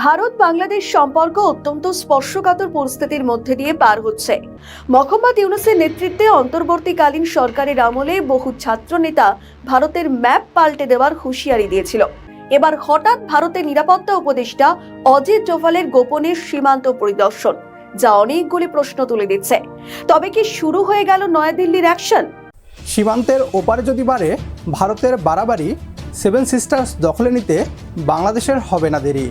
ভারত বাংলাদেশ সম্পর্ক অত্যন্ত স্পর্শকাতর পরিস্থিতির মধ্যে দিয়ে পার হচ্ছে। মোহাম্মদ ইউনূসের নেতৃত্বে অন্তর্বর্তীকালীন সরকারের আমলে বহু ছাত্র নেতা ভারতের ম্যাপ পাল্টে দেওয়ার হুঁশিয়ারি দিয়েছিল। এবার হঠাৎ ভারতের নিরাপত্তা উপদেষ্টা অজিত ডোভালের গোপনে সীমান্ত পরিদর্শন, যা অনেকগুলি প্রশ্ন তুলে দিচ্ছে। তবে কি শুরু হয়ে গেল নয়াদিল্লির অ্যাকশন? সীমান্তের ওপারে যদি বাড়ে ভারতের বাড়াবাড়ি, সেভেন সিস্টার্স দখলে নিতে বাংলাদেশের হবে না দেরি।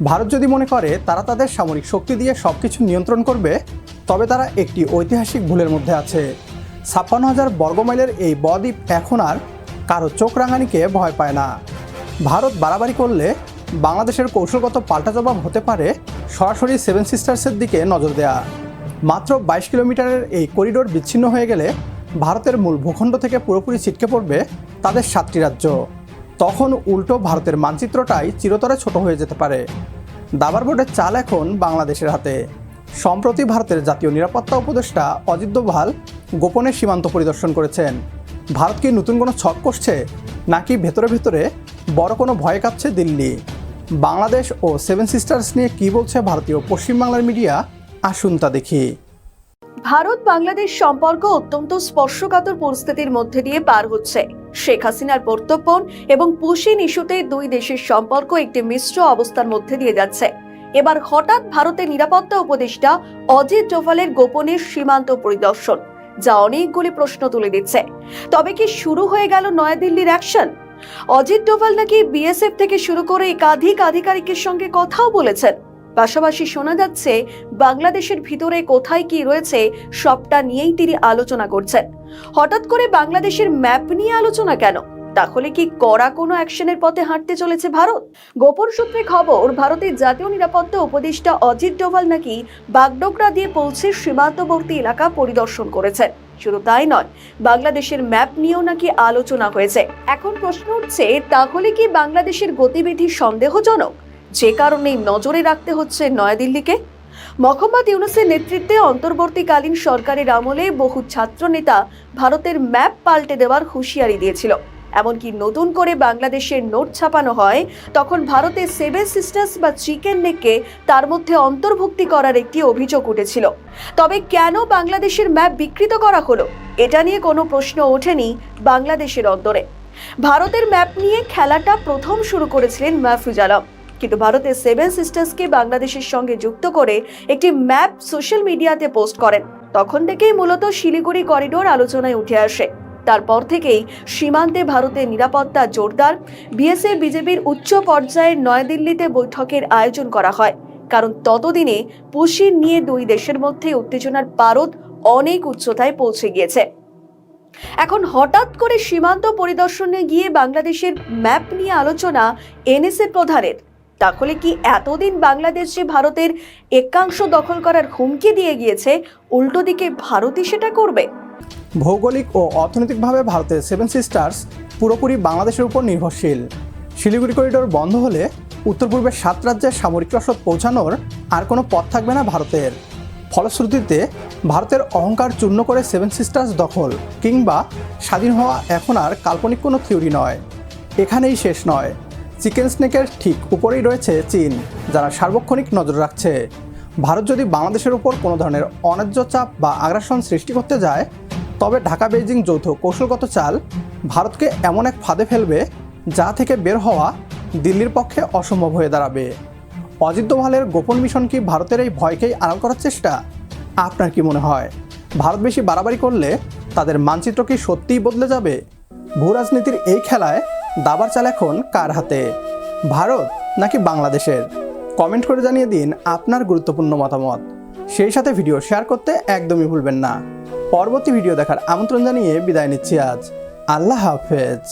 ভারত যদি মনে করে তারা তাদের সামরিক শক্তি দিয়ে সব কিছু নিয়ন্ত্রণ করবে, তবে তারা একটি ঐতিহাসিক ভুলের মধ্যে আছে। ৫৬,০০০ বর্গমাইলের এই বদ্বীপ এখন আর কারো চোখ রাঙানিকে ভয় পায় না। ভারত বাড়াবাড়ি করলে বাংলাদেশের কৌশলগত পাল্টা জবাব হতে পারে সরাসরি সেভেন সিস্টার্সের দিকে নজর দেয়া। মাত্র ২২ কিলোমিটারের এই করিডোর বিচ্ছিন্ন হয়ে গেলে ভারতের মূল ভূখণ্ড থেকে পুরোপুরি ছিটকে পড়বে তাদের ৭টি রাজ্য। তখন উল্টো ভারতের মানচিত্রটাই চিরতরে ছোট হয়ে যেতে পারে। দাবার বোর্ডের চাল এখন বাংলাদেশের হাতে। সম্প্রতি ভারতের জাতীয় নিরাপত্তা উপদেষ্টা অজিত ডোভাল গোপনে সীমান্ত পরিদর্শন করেছেন। ভারত কি নতুন কোনো ছক কষছে, নাকি ভেতরে ভেতরে বড় কোনো ভয় কাঁপছে দিল্লি? বাংলাদেশ ও সেভেন সিস্টার্স নিয়ে কী বলছে ভারতীয় পশ্চিমবাংলার মিডিয়া, আসুন তা দেখি। ভারত বাংলাদেশ সম্পর্ক অত্যন্ত স্পর্শকাতর পরিস্থিতির মধ্যে দিয়ে পার হচ্ছে। শেখ হাসিনার প্রত্যর্পণ এবং পুশিন ইস্যুতে দুই দেশের সম্পর্ক একটি মিশ্র অবস্থার মধ্যে দিয়ে যাচ্ছে। এবার হঠাৎ ভারতের নিরাপত্তা উপদেষ্টা অজিত ডোভালের গোপনে সীমান্ত পরিদর্শন, যা অনেকগুলি প্রশ্ন তুলে দিচ্ছে। তবে কি শুরু হয়ে গেল নয়াদিল্লির অ্যাকশন? অজিত ডোভাল নাকি বিএসএফ থেকে শুরু করে একাধিক আধিকারিকের সঙ্গে কথাও বলেছেন। পাশাপাশি শোনা যাচ্ছে বাংলাদেশের ভিতরে কোথায় কি রয়েছে সবটা নিয়েই তিনি আলোচনা করছেন। হঠাৎ করে বাংলাদেশের ম্যাপ নিয়ে আলোচনা কেন? তাহলে কি কড়া কোনো অ্যাকশনের পথে হাঁটতে চলেছে ভারত? গোপন সূত্রে খবর, ভারতের জাতীয় নিরাপত্তা উপদেষ্টা অজিত ডোভাল নাকি বাগডোগরা দিয়ে পৌঁছে সীমান্তবর্তী এলাকা পরিদর্শন করেছেন। শুধু তাই নয়, বাংলাদেশের ম্যাপ নিয়েও নাকি আলোচনা হয়েছে। এখন প্রশ্ন উঠছে, তাহলে কি বাংলাদেশের গতিবিধি সন্দেহজনক, যে কারণে নজরে রাখতে হচ্ছে নয়াদিল্লিকে? মোহাম্মদ ইউনূসের নেতৃত্বে অন্তর্বর্তীকালীন সরকারের আমলে বহু ছাত্র নেতা ভারতের ম্যাপ পাল্টে দেওয়ার হুঁশিয়ারি দিয়েছিল। এমনকি নতুন করে বাংলাদেশের নোট ছাপানো হয়, তখন ভারতের সেভেন সিস্টার্স বা চিকেন নেককে তার মধ্যে অন্তর্ভুক্তি করার একটি অভিযোগ উঠেছিল। তবে কেন বাংলাদেশের ম্যাপ বিকৃত করা হলো, এটা নিয়ে কোনো প্রশ্ন ওঠেনি বাংলাদেশের অন্তরে। ভারতের ম্যাপ নিয়ে খেলাটা প্রথম শুরু করেছিলেন মাহফুজ আলম, কিন্তু ভারতের সেভেন সিস্টার্সকে বাংলাদেশের সঙ্গে যুক্ত করে একটি ম্যাপ সোশ্যাল মিডিয়াতে পোস্ট করেন। তখন থেকেই মূলত শিলিগুড়ি করিডোর আলোচনায় উঠে আসে। তারপর থেকেই সীমান্তে ভারতের নিরাপত্তা জোরদার। বিএসএফ বিজেপির উচ্চ পর্যায়ের নয়াদিল্লিতে বৈঠকের আয়োজন করা হয়, কারণ ততদিনে পুশিন নিয়ে দুই দেশের মধ্যে উত্তেজনার পারদ অনেক উচ্চতায় পৌঁছে গিয়েছে। এখন হঠাৎ করে সীমান্ত পরিদর্শনে গিয়ে বাংলাদেশের ম্যাপ নিয়ে আলোচনা এনএসএ প্রধানের। তাহলে কি এতদিন বাংলাদেশ যে ভারতের একাংশ দখল করার হুমকি দিয়ে গিয়েছে, উল্টো দিকে ভারতই সেটা করবে? ভৌগোলিক ও অর্থনৈতিকভাবে ভারতের সেভেন সিস্টার্স পুরোপুরি বাংলাদেশের উপর নির্ভরশীল। শিলিগুড়ি করিডোর বন্ধ হলে উত্তর পূর্বের ৭ রাজ্যের সামরিক রসদ পৌঁছানোর আর কোনো পথ থাকবে না ভারতের। ফলশ্রুতিতে ভারতের অহংকার চূর্ণ করে সেভেন সিস্টার্স দখল কিংবা স্বাধীন হওয়া এখন আর কাল্পনিক কোনো থিওরি নয়। এখানেই শেষ নয়, চিকেন স্নেকের ঠিক উপরেই রয়েছে চীন, যারা সার্বক্ষণিক নজর রাখছে। ভারত যদি বাংলাদেশের উপর কোনো ধরনের অন্যায্য চাপ বা আগ্রাসন সৃষ্টি করতে যায়, তবে ঢাকা বেইজিং যৌথ কৌশলগত চাল ভারতকে এমন এক ফাঁদে ফেলবে, যা থেকে বের হওয়া দিল্লির পক্ষে অসম্ভব হয়ে দাঁড়াবে। অজিত ডোভালের গোপন মিশন কি ভারতের এই ভয়কেই আড়াল করার চেষ্টা? আপনার কি মনে হয়, ভারত বেশি বাড়াবাড়ি করলে তাদের মানচিত্র কি সত্যিই বদলে যাবে? ভূ রাজনীতির এই খেলায় দাবার চাল এখন কার হাতে, ভারত নাকি বাংলাদেশের? কমেন্ট করে জানিয়ে দিন আপনার গুরুত্বপূর্ণ মতামত। সেই সাথে ভিডিও শেয়ার করতে একদমই ভুলবেন না। পরবর্তী ভিডিও দেখার আমন্ত্রণ জানিয়ে বিদায় নিচ্ছি আজ। আল্লাহ হাফেজ।